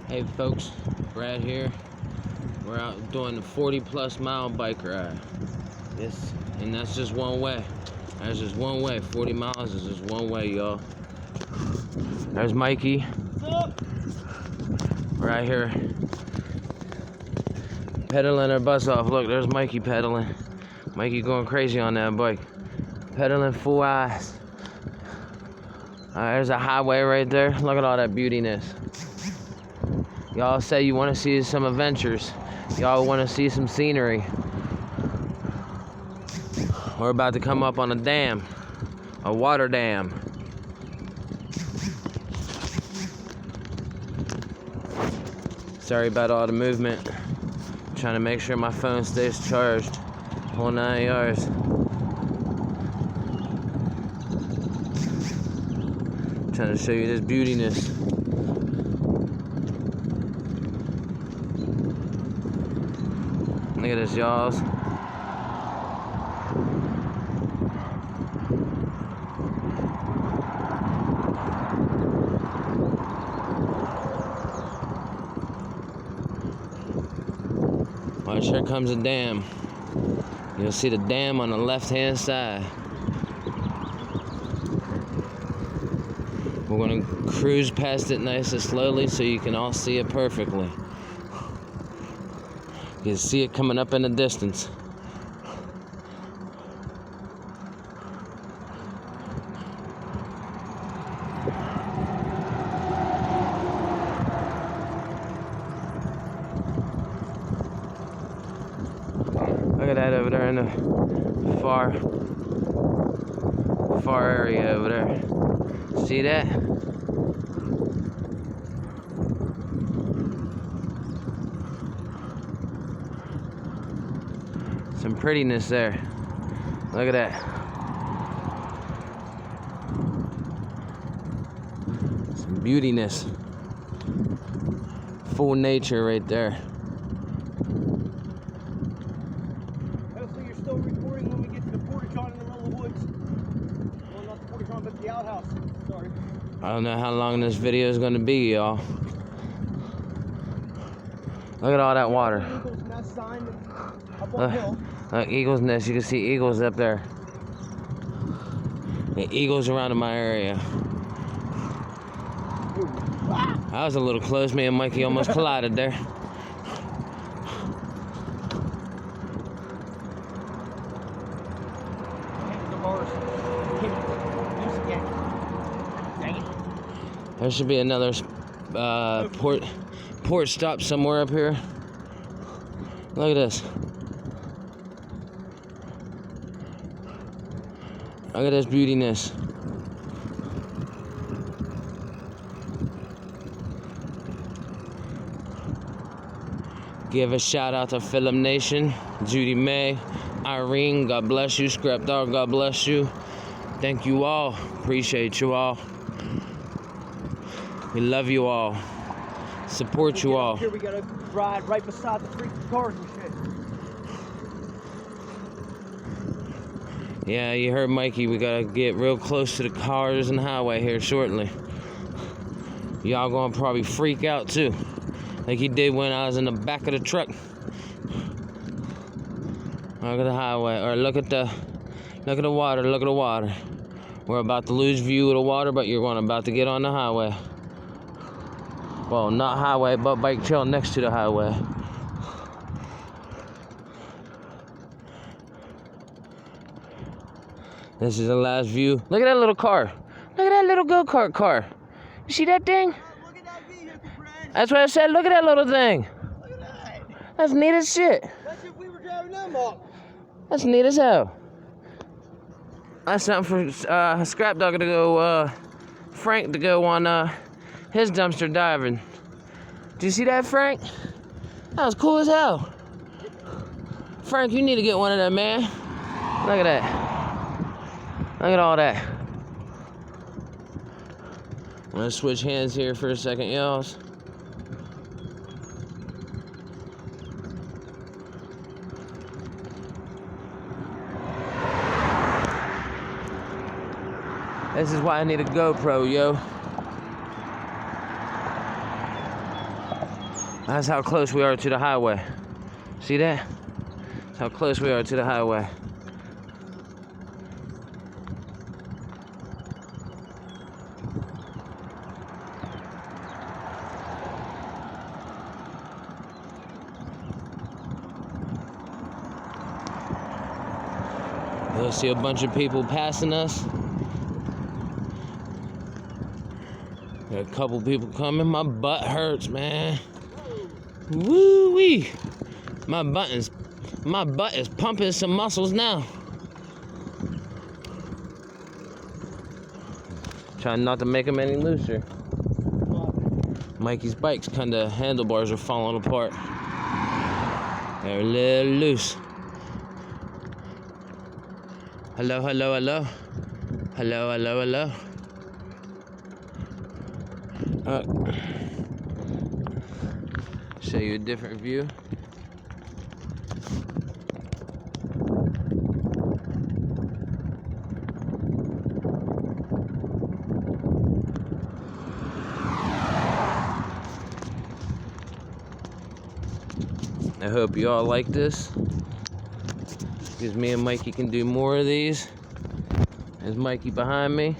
Hey folks, Brad here. We're out doing a 40+ mile bike ride. And that's just one way. That's just one way. 40 miles is just one way, y'all. There's Mikey. What's up? Right here. Pedaling our bus off. Look, there's Mikey pedaling. Mikey going crazy on that bike. Pedaling full ass. There's a highway right there. Look at all that beautiness. Y'all say you want to see some adventures. Y'all want to see some scenery. We're about to come up on a dam. A water dam. Sorry about all the movement. Trying to make sure my phone stays charged. Whole 9 yards. Trying to show you this beautiness. Look at this, y'all. Watch, here comes a dam. You'll see the dam on the left-hand side. We're gonna cruise past it nice and slowly so you can all see it perfectly. You can see it coming up in the distance. Look at that over there in the far area over there. See that? Some prettiness there. Look at that. Some beautiness. Full nature right there. Hopefully you're still recording when we get to the porta-john in the middle of the woods. Well, not the porta-john, but the outhouse. Sorry. I don't know how long this video is gonna be, y'all. Look at all that water. Eagle's nest sign up on the hill. Look, eagle's nest. You can see eagles up there. The eagles around in my area. I was a little close. Me and Mikey almost collided there. There should be another port stop somewhere up here. Look at this. Look at this beautiness. Give a shout out to Film Nation, Judy May, Irene, God bless you. Scrap Dog, God bless you. Thank you all. Appreciate you all. We love you all. Support you all. Here we gotta ride right beside the freaking cars and shit. Yeah, you heard Mikey. We gotta get real close to the cars and highway here shortly. Y'all gonna probably freak out too, like he did when I was in the back of the truck. Look at the highway, or look at the water. Look at the water. We're about to lose view of the water, but you're about to get on the highway. Well, not highway, but bike trail next to the highway. This is the last view. Look at that little car. Look at that little go-kart car. You see that thing? Look at that vehicle, Brad. That's what I said. Look at that little thing. Look at that. That's neat as shit. That's if we were driving them up. That's neat as hell. That's something for Scrap Dog to go, Frank to go on his dumpster diving. Did you see that, Frank? That was cool as hell. Frank, you need to get one of them, man. Look at that. Look at all that. I'm gonna switch hands here for a second, y'all. This is why I need a GoPro, yo. That's how close we are to the highway. See that? That's how close we are to the highway. You'll see a bunch of people passing us. Got a couple people coming. My butt hurts, man. Woo-wee. My butt is pumping some muscles now. Trying not to make them any looser. Mikey's bike's kinda handlebars are falling apart. They're a little loose. Hello, hello, hello. Hello, hello, hello. Show you a different view. I hope you all like this, because me and Mikey can do more of these. There's Mikey behind me.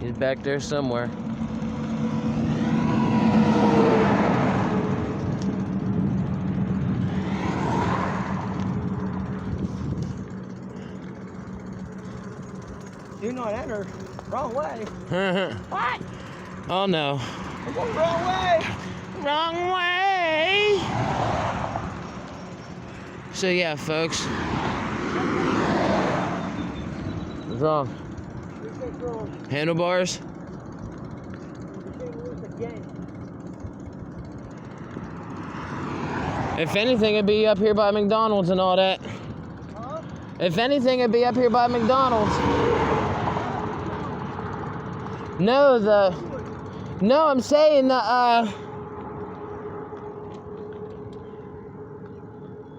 He's back there somewhere. Do not enter. Wrong way. What? Oh no. I'm going the wrong way. Wrong way. So yeah, folks. What's wrong? Everything's wrong. Handlebars? We can't lose again. If anything, it'd be up here by McDonald's and all that. Huh? If anything, it'd be up here by McDonald's. No, I'm saying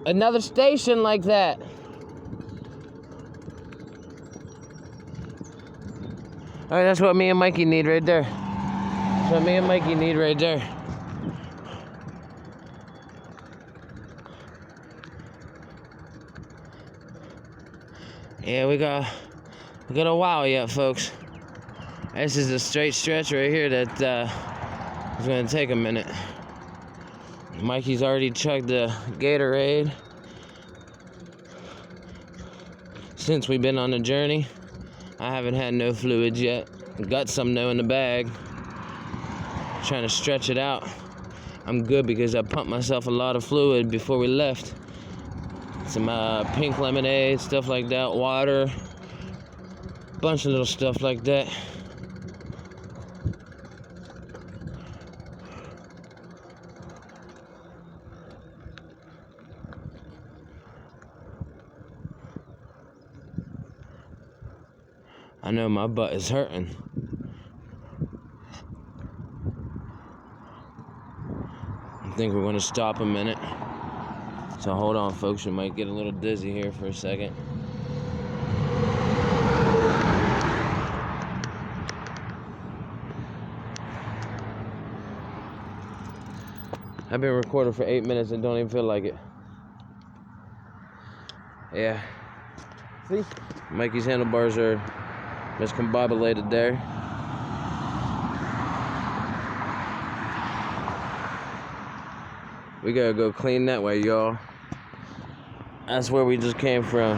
another station like that. All right, that's what me and Mikey need right there. That's what me and Mikey need right there. Yeah, we got a while yet, folks. This is a straight stretch right here that is gonna take a minute. Mikey's already chugged the Gatorade since we've been on the journey. I haven't had no fluids yet. Got some though in the bag. Trying to stretch it out. I'm good because I pumped myself a lot of fluid before we left. Some pink lemonade, stuff like that, water, bunch of little stuff like that. I know my butt is hurting. I think we're gonna stop a minute. So hold on, folks, we might get a little dizzy here for a second. I've been recording for 8 minutes and don't even feel like it. Yeah. See? Mikey's handlebars are miscombobulated there. We gotta go clean that way, y'all. That's where we just came from.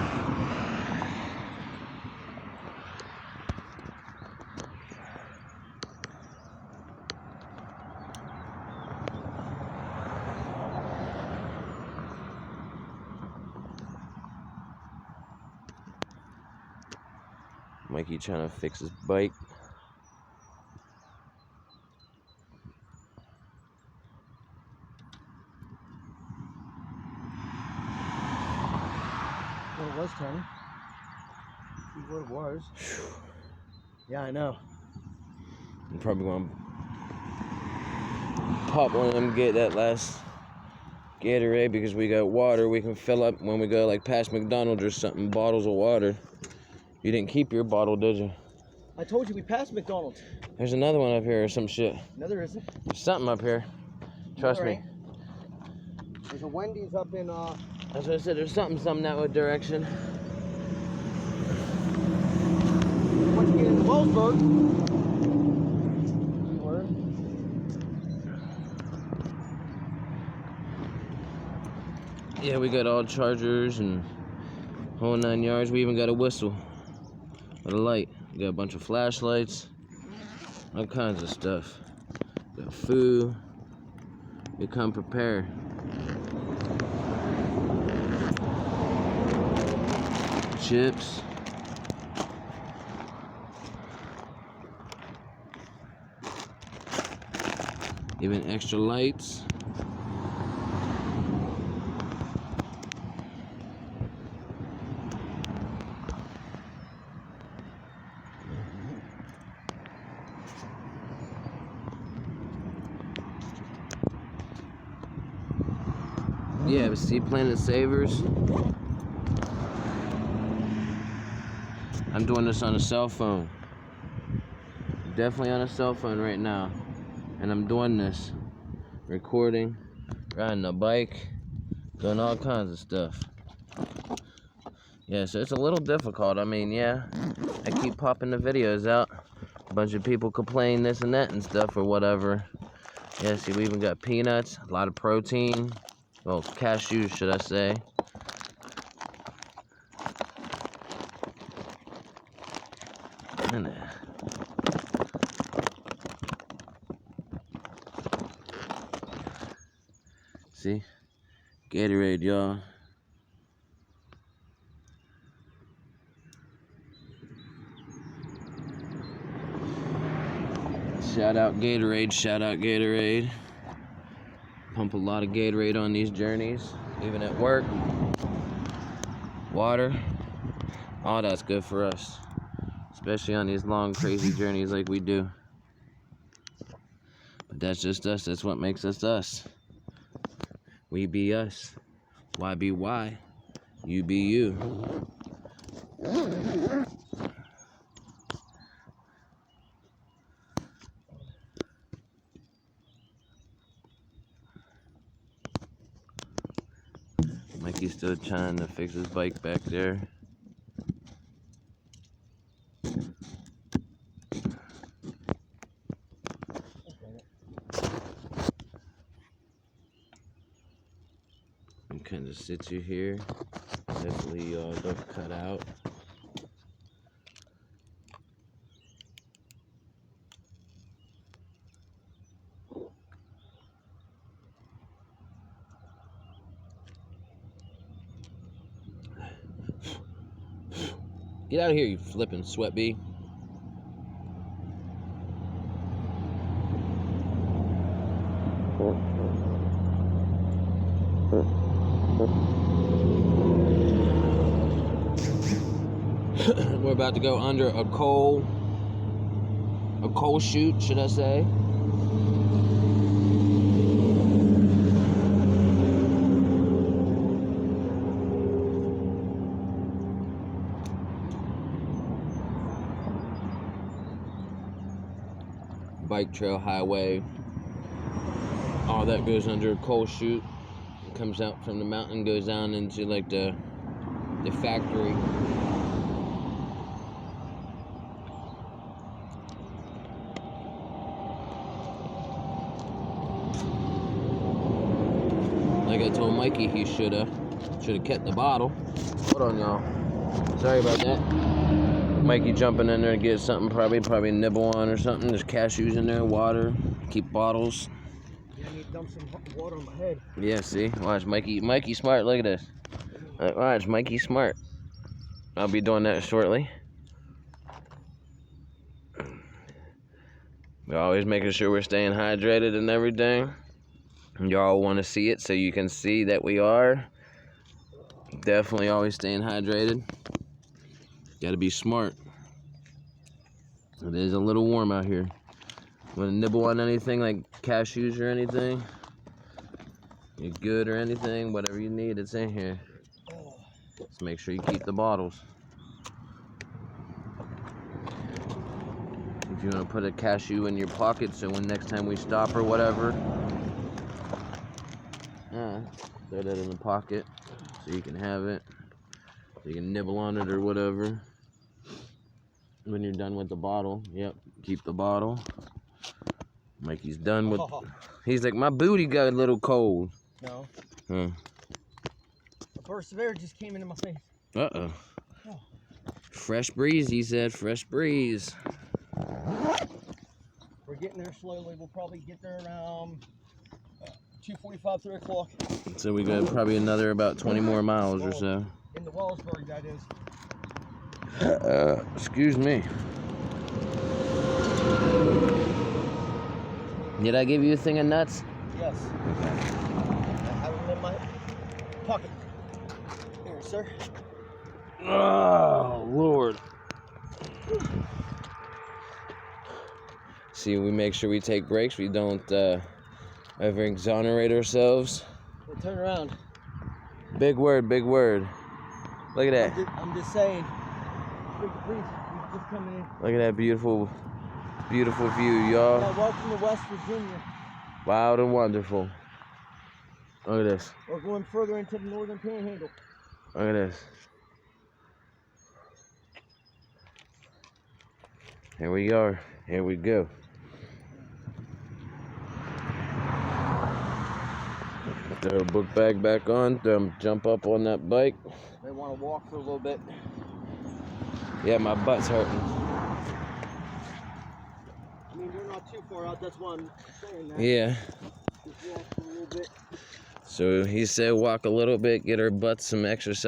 Mikey trying to fix his bike. Well, it was 10. See what it was. Yeah, I know. I'm probably gonna pop one of them, get that last Gatorade, because we got water we can fill up when we go like past McDonald's or something, bottles of water. You didn't keep your bottle, did you? I told you we passed McDonald's. There's another one up here or some shit. No, there isn't. There's something up here. Trust me. Alright. There's a Wendy's up in That's what I said. There's something that direction. once you get into Wellsburg. Yeah, we got all chargers and whole 9 yards. We even got a whistle with a light. We got a bunch of flashlights, all kinds of stuff. Got food. We come prepared. Chips. Even extra lights. Yeah, but see, Planet Savers. I'm doing this on a cell phone. Definitely on a cell phone right now. And I'm doing this. Recording, riding a bike, doing all kinds of stuff. Yeah, so it's a little difficult. I mean, yeah, I keep popping the videos out. A bunch of people complain this and that and stuff or whatever. Yeah, see, we even got peanuts, a lot of protein. Well, cashews, should I say. And, see? Gatorade, y'all. Shout out Gatorade, shout out Gatorade. Pump a lot of Gatorade on these journeys, even at work. Water, all that's good for us. Especially on these long, crazy journeys like we do. But that's just us, that's what makes us us. We be us. YBY. You be you. Mikey's still trying to fix his bike back there. And kind of sits you here. Definitely don't cut out. Get out of here, you flipping sweat bee. We're about to go under a coal chute, should I say. Bike trail highway. All that goes under a coal chute. It comes out from the mountain, goes down into like the factory. Like I told Mikey, he should have kept the bottle. Hold on, y'all. Sorry about that. Mikey jumping in there to get something, probably nibble on or something. There's cashews in there, water. Keep bottles. Yeah, I need to dump some water on my head. Yeah, see? Watch, Mikey smart. Look at this. Watch, Mikey smart. I'll be doing that shortly. We're always making sure we're staying hydrated and everything. Y'all want to see it so you can see that we are. Definitely always staying hydrated. Gotta be smart. It is a little warm out here. Want to nibble on anything like cashews or anything? You good or anything? Whatever you need, it's in here. Just make sure you keep the bottles. If you want to put a cashew in your pocket so when next time we stop or whatever, Throw that in the pocket so you can have it. So you can nibble on it or whatever. When you're done with the bottle, yep, keep the bottle. Mikey's done with. He's like, my booty got a little cold. No. Huh. A burst of air just came into my face. Uh-oh. Fresh breeze, he said. Fresh breeze. We're getting there slowly. We'll probably get there around 2:45, 3 o'clock. So we got probably another about 20 more miles or so. In the Wellsburg, that is. Excuse me. Did I give you a thing of nuts? Yes. I have them in my pocket. Here, sir. Oh, Lord. See, we make sure we take breaks. We don't ever exonerate ourselves. We'll turn around. Big word, big word. Look at that. I'm just saying. Please, just coming in. Look at that beautiful, beautiful view, y'all. Yeah, welcome to West Virginia. Wild and wonderful. Look at this. We're going further into the northern panhandle. Look at this. Here we are. Here we go. Throw a book bag back on. Jump up on that bike. May want to walk for a little bit. Yeah, my butt's hurting. I mean, we're not too far out. That's why I'm saying that. Yeah. Just walk for a little bit. So he said walk a little bit, get our butts some exercise.